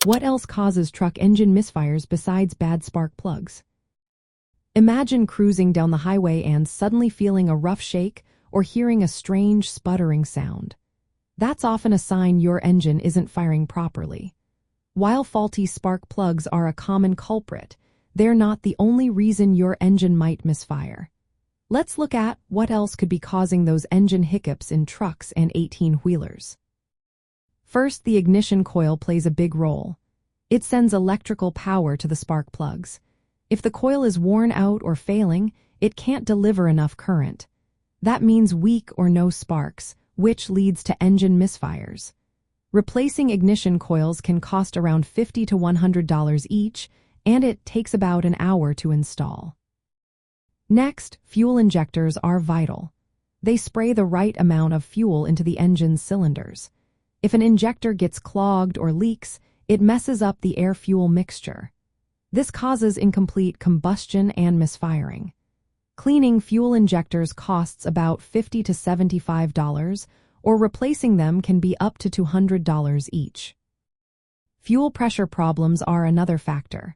What else causes truck engine misfires besides bad spark plugs? Imagine cruising down the highway and suddenly feeling a rough shake or hearing a strange sputtering sound. That's often a sign your engine isn't firing properly. While faulty spark plugs are a common culprit, they're not the only reason your engine might misfire. Let's look at what else could be causing those engine hiccups in trucks and 18-wheelers. First, the ignition coil plays a big role. It sends electrical power to the spark plugs. If the coil is worn out or failing, it can't deliver enough current. That means weak or no sparks, which leads to engine misfires. Replacing ignition coils can cost around $50 to $100 each, and it takes about an hour to install. Next, fuel injectors are vital. They spray the right amount of fuel into the engine's cylinders. If an injector gets clogged or leaks, it messes up the air-fuel mixture. This causes incomplete combustion and misfiring. Cleaning fuel injectors costs about $50 to $75, or replacing them can be up to $200 each. Fuel pressure problems are another factor.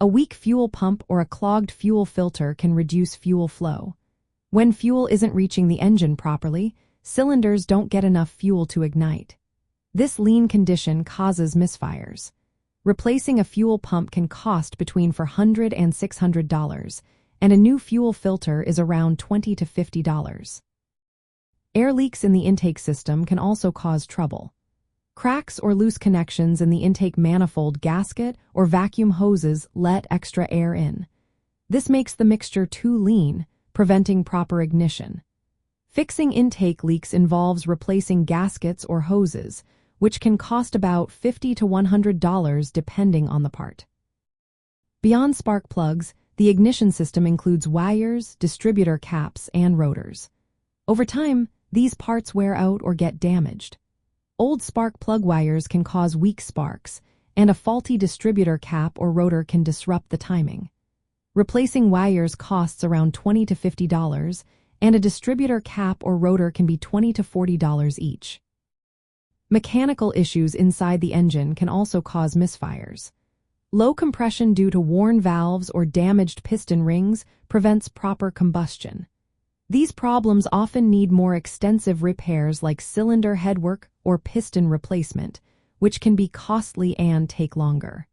A weak fuel pump or a clogged fuel filter can reduce fuel flow. When fuel isn't reaching the engine properly, cylinders don't get enough fuel to ignite. This lean condition causes misfires. Replacing a fuel pump can cost between $400 and $600, and a new fuel filter is around $20 to $50. Air leaks in the intake system can also cause trouble. Cracks or loose connections in the intake manifold gasket or vacuum hoses let extra air in. This makes the mixture too lean, preventing proper ignition. Fixing intake leaks involves replacing gaskets or hoses, which can cost about $50 to $100 depending on the part. Beyond spark plugs, the ignition system includes wires, distributor caps, and rotors. Over time, these parts wear out or get damaged. Old spark plug wires can cause weak sparks, and a faulty distributor cap or rotor can disrupt the timing. Replacing wires costs around $20 to $50, and a distributor cap or rotor can be $20 to $40 each. Mechanical issues inside the engine can also cause misfires. Low compression due to worn valves or damaged piston rings prevents proper combustion. These problems often need more extensive repairs like cylinder headwork or piston replacement, which can be costly and take longer.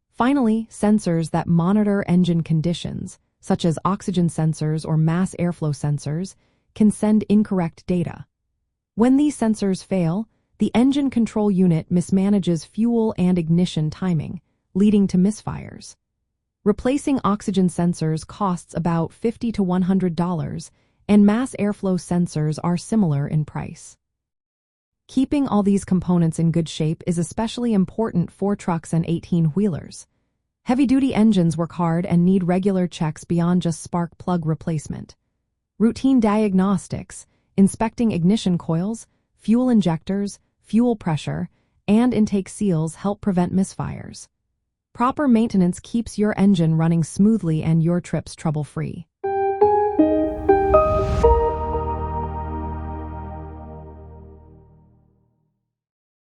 Finally, sensors that monitor engine conditions, such as oxygen sensors or mass airflow sensors, can send incorrect data. When these sensors fail, the engine control unit mismanages fuel and ignition timing, leading to misfires. Replacing oxygen sensors costs about $50 to $100, and mass airflow sensors are similar in price. Keeping all these components in good shape is especially important for trucks and 18-wheelers. Heavy-duty engines work hard and need regular checks beyond just spark plug replacement. Routine diagnostics, inspecting ignition coils, fuel injectors, fuel pressure, and intake seals help prevent misfires. Proper maintenance keeps your engine running smoothly and your trips trouble-free.